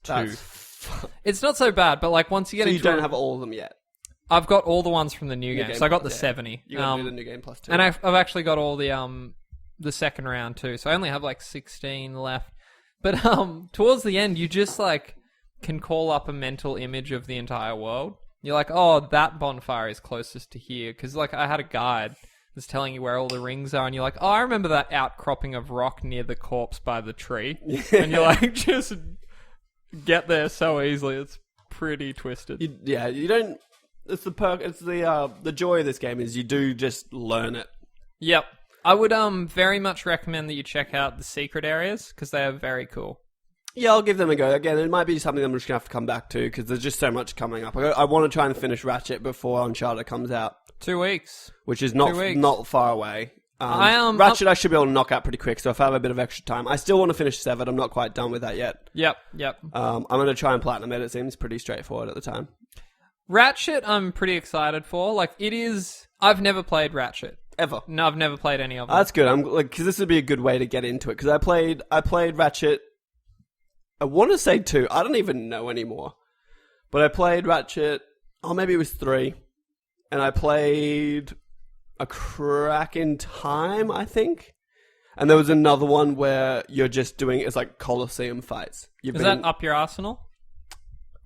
2. It's not so bad, but like once you get so into... you don't have all of them yet? I've got all the ones from the new game. So I got the 70. You got to do the new game plus 2. And I've actually got all the second round too. So I only have like 16 left. But towards the end, you just like can call up a mental image of the entire world. You're like, oh, that bonfire is closest to here. Because like I had a guide that's telling you where all the rings are. And you're like, oh, I remember that outcropping of rock near the corpse by the tree. And you're like, just get there so easily. It's pretty twisted. You don't... It's the perk. It's the joy of this game is you do just learn it. Yep, I would very much recommend that you check out the secret areas because they are very cool. Yeah, I'll give them a go. Again, it might be something I'm just gonna have to come back to because there's just so much coming up. I want to try and finish Ratchet before Uncharted comes out. 2 weeks, which is not far away. Ratchet I should be able to knock out pretty quick. So if I have a bit of extra time, I still want to finish 7. I'm not quite done with that yet. Yep. I'm gonna try and platinum it. It seems pretty straightforward at the time. Ratchet, I'm pretty excited for. Like, it is... I've never played Ratchet. Ever? No, I've never played any of them. That's good. I'm like, because this would be a good way to get into it. Because I played Ratchet... I want to say 2. I don't even know anymore. But I played Ratchet... Oh, maybe it was 3. And I played... A Crack in Time, I think. And there was another one where you're just doing... It's like Coliseum fights. Is that Up Your Arsenal?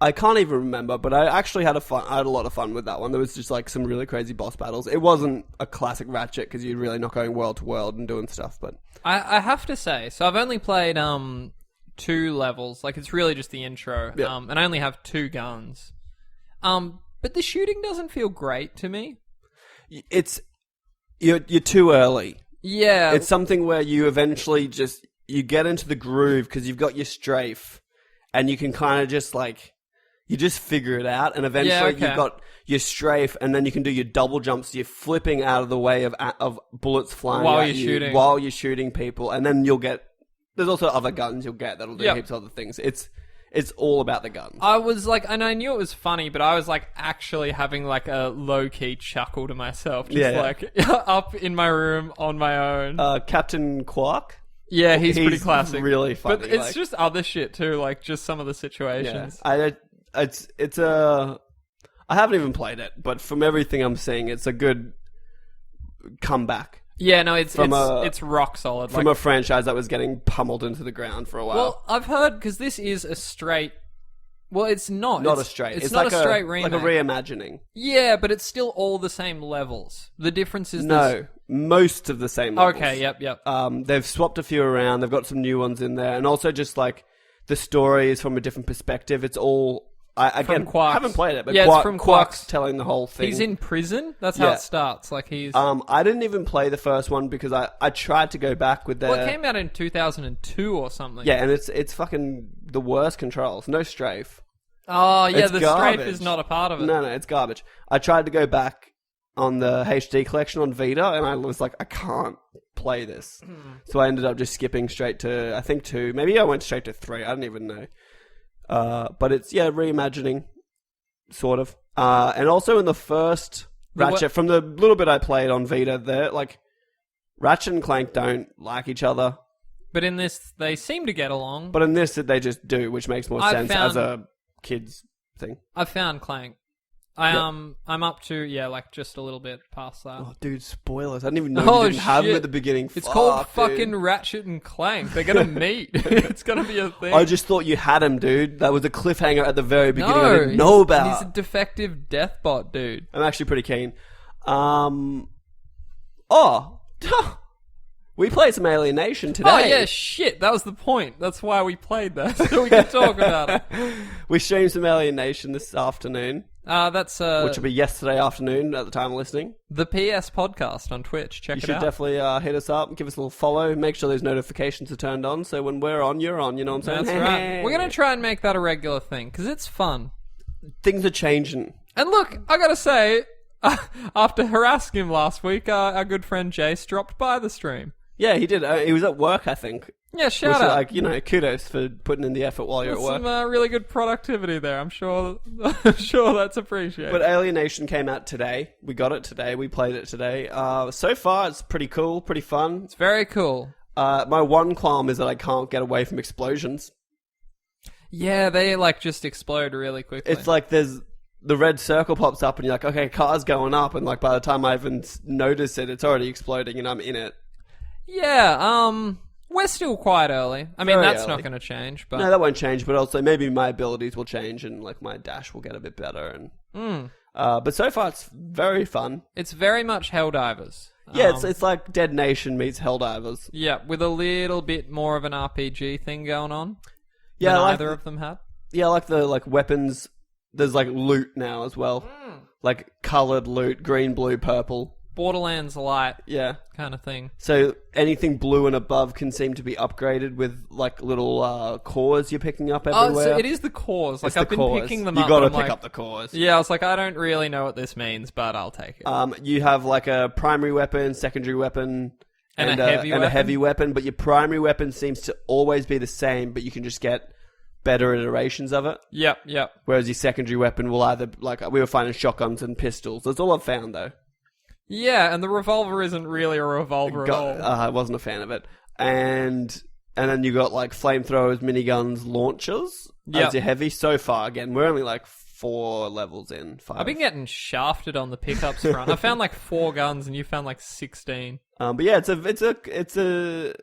I can't even remember, but I actually had I had a lot of fun with that one. There was just like some really crazy boss battles. It wasn't a classic Ratchet because you're really not going world to world and doing stuff. But I have to say, so I've only played 2 levels. Like it's really just the intro, and I only have 2 guns. But the shooting doesn't feel great to me. You're too early. Yeah, it's something where you eventually just you get into the groove because you've got your strafe, and you can kind of just like. You just figure it out, and eventually you've got your strafe, and then you can do your double jumps. So you're flipping out of the way of bullets flying while you're shooting people, and then you'll get. There's also other guns you'll get that'll do heaps of other things. It's all about the guns. I was like, and I knew it was funny, but I was like actually having like a low key chuckle to myself, just like up in my room on my own. Captain Quark. Yeah, he's pretty classic. Really funny, but it's just other shit too, like just some of the situations. Yeah. It's a... I haven't even played it, but from everything I'm seeing, it's a good comeback. Yeah, no, it's rock solid. From a franchise that was getting pummeled into the ground for a while. Well, I've heard, because this is a straight... Well, it's not. Not a straight. It's not like a straight remake. Like a reimagining. Yeah, but it's still all the same levels. The difference is... No, most of the same levels. Okay, yep. They've swapped a few around. They've got some new ones in there. And also just like the story is from a different perspective. It's all... I haven't played it, but it's from Quark's telling the whole thing. He's in prison? That's how it starts. Like he's... I didn't even play the first one because I tried to go back with Well, it came out in 2002 or something. Yeah, and it's fucking the worst controls. No strafe. Oh, yeah, the garbage. strafe is not a part of it. No, it's garbage. I tried to go back on the HD collection on Vita, and I was like, I can't play this. So I ended up just skipping straight to, I think 2. Maybe I went straight to 3. I don't even know. But it's, reimagining, sort of. And also in the first Ratchet, from the little bit I played on Vita, they're like, Ratchet and Clank don't like each other. But in this, they seem to get along. But in this, they just do, which makes more sense as a kid's thing. I've found Clank. I'm up to, like just a little bit past that. Oh, dude, spoilers. I didn't even know you didn't have them at the beginning. It's called fucking Ratchet and Clank. They're going to meet. It's going to be a thing. I just thought you had him, dude. That was a cliffhanger at the very beginning I didn't know about. He's a defective deathbot, dude. I'm actually pretty keen. We played some Alienation today. Oh, yeah, shit. That was the point. That's why we played that, so we could talk about it. We streamed some Alienation this afternoon. That's which will be yesterday afternoon at the time of listening. The PS podcast on Twitch. Check it out. You should definitely hit us up, give us a little follow, make sure those notifications are turned on, so when we're on, you're on, you know what I'm saying? That's right. We're going to try and make that a regular thing, because it's fun. Things are changing. And look, I got to say, after harassing him last week, our good friend Jace dropped by the stream. Yeah, he did. He was at work, I think. Yeah, shout out. Kudos for putting in the effort while you're at work. Some really good productivity there. I'm sure that's appreciated. But Alienation came out today. We got it today. We played it today. So far, it's pretty cool, pretty fun. It's very cool. My one qualm is that I can't get away from explosions. Yeah, they like just explode really quickly. It's like there's the red circle pops up and you're like, okay, car's going up, and like by the time I even notice it, it's already exploding and I'm in it. Yeah, we're still quite early. I mean, Very that's early. not going to change, but No, that won't change, but also maybe my abilities will change and like my dash will get a bit better. And but so far it's very fun. it's very much Helldivers. Yeah, it's like Dead Nation meets Helldivers. Yeah, with a little bit more of an RPG thing going on. Yeah, than like either of them had. Yeah, I like the like weapons. There's like loot now as well, like coloured loot, green, blue, purple. Borderlands light Yeah. kind of thing. So anything blue and above can seem to be upgraded with like little cores you're picking up everywhere. Oh, so it is the cores. Like It's I've the been cores. picking them You up. got to and I'm pick like, up the cores. Yeah, I was like, I don't really know what this means, but I'll take it. You have like a primary weapon, secondary weapon, And a heavy weapon. But your primary weapon seems to always be the same, but you can just get better iterations of it. Yep. Whereas your secondary weapon will either, like, we were finding shotguns and pistols. That's all I've found, though. Yeah, and the revolver isn't really a revolver at all. I wasn't a fan of it. And then you got, like, flamethrowers, miniguns, launchers as your heavy. So far, again, we're only, like, 4 levels in, 5. I've been getting shafted on the pickups front. I found like 4 guns and you found like 16. But yeah, it's a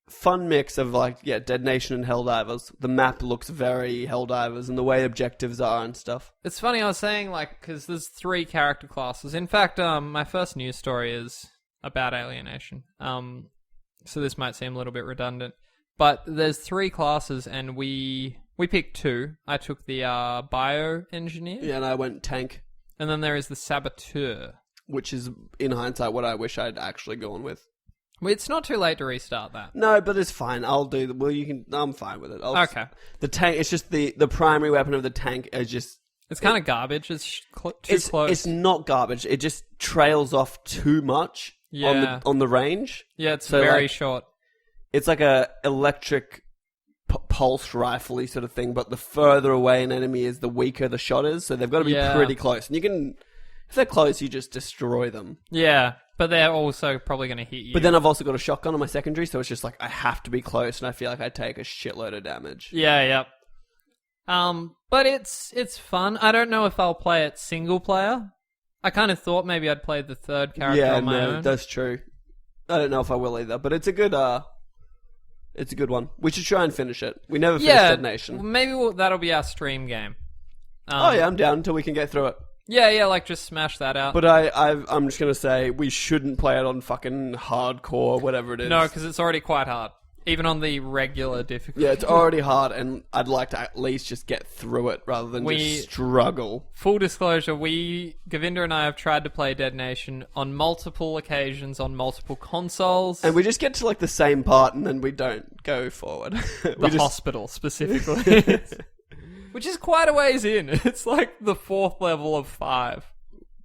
fun mix of like, yeah, Dead Nation and Helldivers. The map looks very Helldivers and the way objectives are and stuff. It's funny, I was saying like, because there's 3 character classes. In fact, my first news story is about Alienation. So this might seem a little bit redundant, but there's 3 classes and we picked 2. I took the bioengineer. Yeah, and I went tank. And then there is the saboteur. Which is, in hindsight, what I wish I'd actually gone with. Well, it's not too late to restart that. No, but it's fine. I'll do I'm fine with it. Okay. The tank, it's just the primary weapon of the tank is just... It's kind of garbage. It's too close. It's not garbage. It just trails off too much on the range. Yeah, it's very short. It's like a electric pulse rifle-y sort of thing, but the further away an enemy is, the weaker the shot is. So they've got to be pretty close. And you can... If they're close, you just destroy them. Yeah, but they're also probably going to hit you. But then I've also got a shotgun on my secondary, so it's just like I have to be close, and I feel like I take a shitload of damage. Yeah. But it's fun. I don't know if I'll play it single player. I kind of thought maybe I'd play the third character on my own. That's true. I don't know if I will either, but it's a good one. We should try and finish it. We never finished Dead Nation. Maybe that'll be our stream game. I'm down until we can get through it. Yeah, like just smash that out. But I'm just going to say we shouldn't play it on fucking hardcore, whatever it is. No, because it's already quite hard. Even on the regular difficulty. Yeah, it's already hard, and I'd like to at least just get through it rather than just struggle. Full disclosure, Govinda and I have tried to play Dead Nation on multiple occasions on multiple consoles. And we just get to like the same part and then we don't go forward. Hospital, specifically. Which is quite a ways in. It's like the 4th level of 5.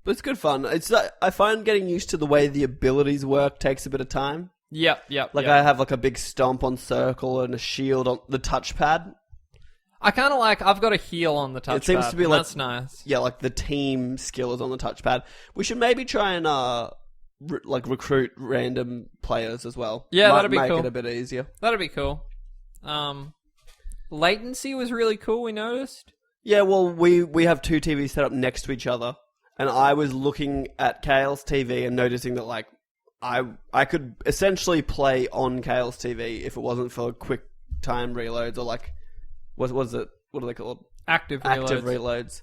But it's good fun. I find getting used to the way the abilities work takes a bit of time. Yep. I have like a big stomp on circle and a shield on the touchpad. I kind of like, I've got a heal on the touchpad. It seems to be like, that's nice. Yeah, like the team skill is on the touchpad. We should maybe try and recruit random players as well. Yeah, that'd be cool. Make it a bit easier. That'd be cool. Latency was really cool, we noticed. Yeah, well, we have 2 TVs set up next to each other, and I was looking at Khayl's TV and noticing that, like, I could essentially play on Khayl's TV if it wasn't for quick time reloads or, like, what is it? What are they called? Active reloads.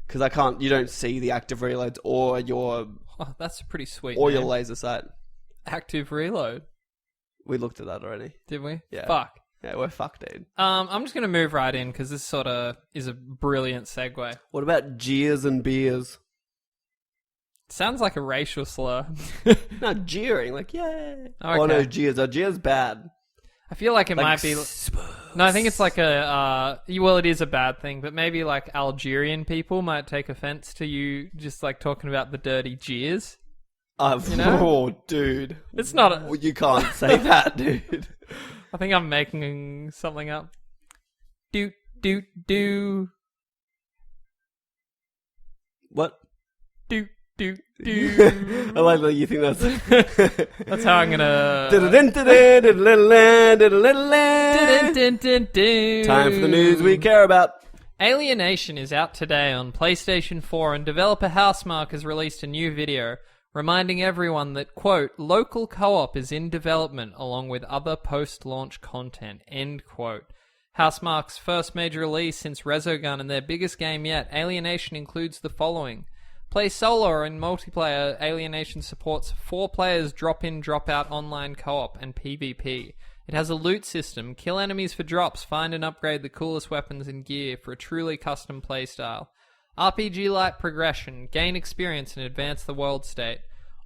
Because you don't see the active reloads or your... Oh, that's pretty sweet. Or your laser sight. Active reload. We looked at that already. Did we? Yeah. Fuck. Yeah, we're fucked, dude. I'm just going to move right in because this sort of is a brilliant segue. What about jeers and beers? Sounds like a racial slur. No, jeering. Like, yay. Okay. Oh, no, jeers. Jeers bad. I feel like it might be... No, I think it's like it is a bad thing, but maybe like Algerian people might take offense to you just like talking about the dirty jeers. You know? Oh, dude. It's not You can't say that, dude. I think I'm making something up. Do. What? Do. do, do. I like that you think that's... That's how I'm gonna... Time for the news we care about. Alienation is out today on PlayStation 4, and developer Housemarque has released a new video reminding everyone that, quote, local co-op is in development along with other post-launch content, end quote. Housemarque's first major release since Resogun and their biggest game yet, Alienation, includes the following. Play solo or in multiplayer, Alienation supports 4 players drop-in, drop-out online co-op and PvP. It has a loot system, kill enemies for drops, find and upgrade the coolest weapons and gear for a truly custom playstyle. RPG-like progression, gain experience and advance the world state.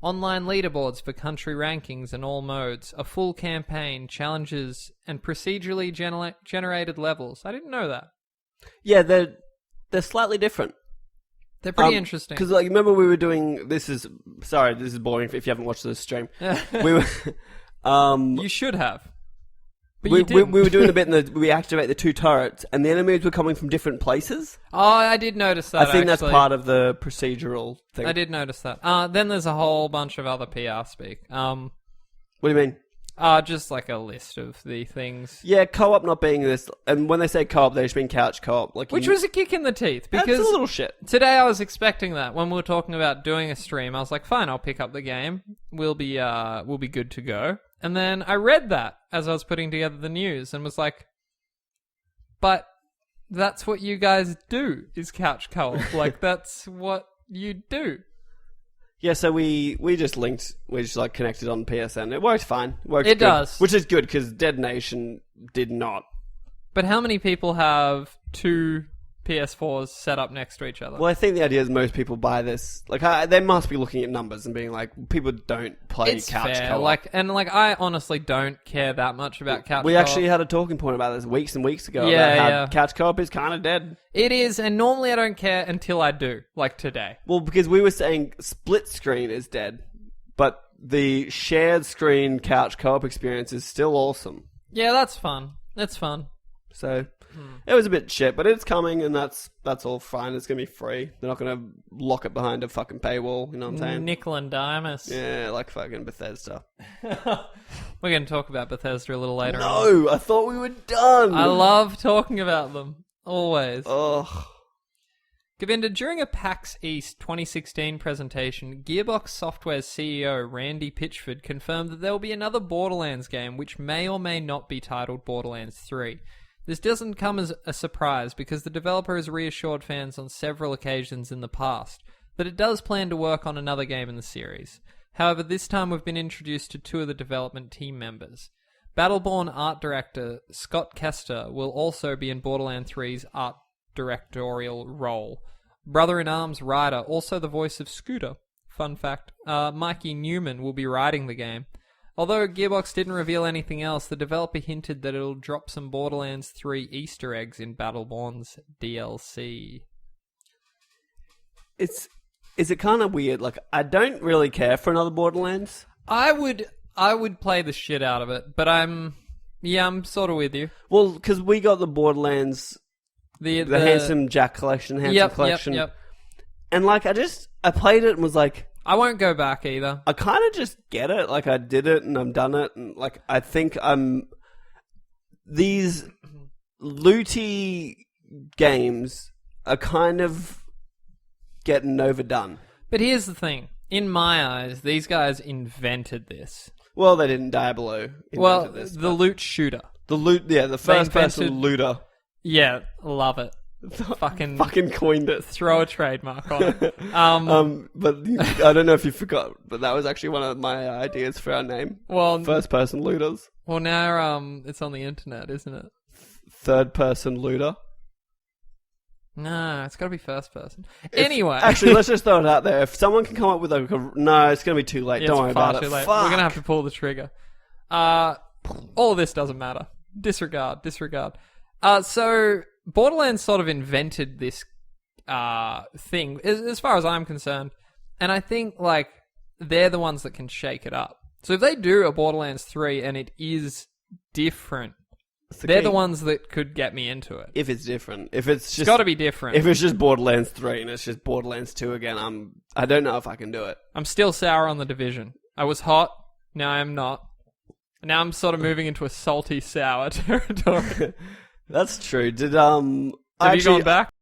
Online leaderboards for country rankings in all modes. A full campaign, challenges, and procedurally generated levels. I didn't know that. Yeah, they're slightly different. They're pretty interesting. Because, like, remember we were doing... This is boring if you haven't watched this stream. We were... You should have. But we you didn't. were doing a bit and we activate the 2 turrets and the enemies were coming from different places. Oh, I did notice that, I think actually. that's part of the procedural thing. I did notice that. Then there's a whole bunch of other PR speak. What do you mean? Just like a list of the things. Yeah, co-op not being this... And when they say co-op, they just mean couch co-op. Which was a kick in the teeth. Because that's a little shit. Today I was expecting that. When we were talking about doing a stream, I was like, fine, I'll pick up the game. We'll be good to go. And then I read that as I was putting together the news and was like, but that's what you guys do, is couch co-op. Like, that's what you do. Yeah, so we just linked, we just like connected on PSN. It worked fine. It good, does. Which is good, because Dead Nation did not. But how many people have 2 PS4s set up next to each other? Well, I think the idea is most people buy this. Like, they must be looking at numbers and being like, people don't play it's couch fair. co-op. I honestly don't care that much about couch We co-op. actually had a talking point about this weeks and weeks ago. Yeah, about how yeah. couch co-op is kind of dead. It is, and normally I don't care until I do, like today. Well, because we were saying split screen is dead, but the shared screen couch co-op experience is still awesome. Yeah, that's fun. That's fun. So... It was a bit shit, but it's coming, and that's all fine. It's going to be free. They're not going to lock it behind a fucking paywall, you know what I'm saying? Nickel and dimus. Yeah, like fucking Bethesda. We're going to talk about Bethesda a little later on. No, I thought we were done. I love talking about them. Always. Ugh. Govinda, during a PAX East 2016 presentation, Gearbox Software's CEO Randy Pitchford confirmed that there will be another Borderlands game which may or may not be titled Borderlands 3. This doesn't come as a surprise because the developer has reassured fans on several occasions in the past that it does plan to work on another game in the series. However, this time we've been introduced to 2 of the development team members. Battleborn art director Scott Kester will also be in Borderlands 3's art directorial role. Brother-in-Arms Ryder, also the voice of Scooter. Fun fact, Mikey Newman will be writing the game. Although Gearbox didn't reveal anything else, the developer hinted that it'll drop some Borderlands 3 Easter eggs in Battleborn's DLC. Is it kind of weird? Like, I don't really care for another Borderlands. I would play the shit out of it, but I'm sort of with you. Well, because we got the Borderlands, the Handsome Jack collection, collection. Yep. And like, I played it and was like, I won't go back either. I kind of just get it. Like, I did it and I've done it. And, like, I think these looty games are kind of getting overdone. But here's the thing. In my eyes, these guys invented this. Well, they didn't. Diablo invented this. The loot shooter. The first-person looter. Yeah, love it. Fucking coined it. Throw a trademark on it. But I don't know if you forgot, but that was actually one of my ideas for our name. Well, first person looters. Well, now it's on the internet, isn't it? Third person looter. No, it's got to be first person. Anyway, actually, let's just throw it out there. If someone can come up with no, it's going to be too late. Don't worry about it. Fuck. We're going to have to pull the trigger. All of this doesn't matter. Disregard. So Borderlands sort of invented this thing, as far as I'm concerned, and I think like they're the ones that can shake it up. So if they do a Borderlands 3 and it is different, They're the ones that could get me into it. If it's different. If it's just... It's got to be different. If it's just Borderlands 3 and it's just Borderlands 2 again, I don't know if I can do it. I'm still sour on The Division. I was hot, now I am not. Now I'm sort of moving into a salty sour territory. That's true. Did Have you gone back?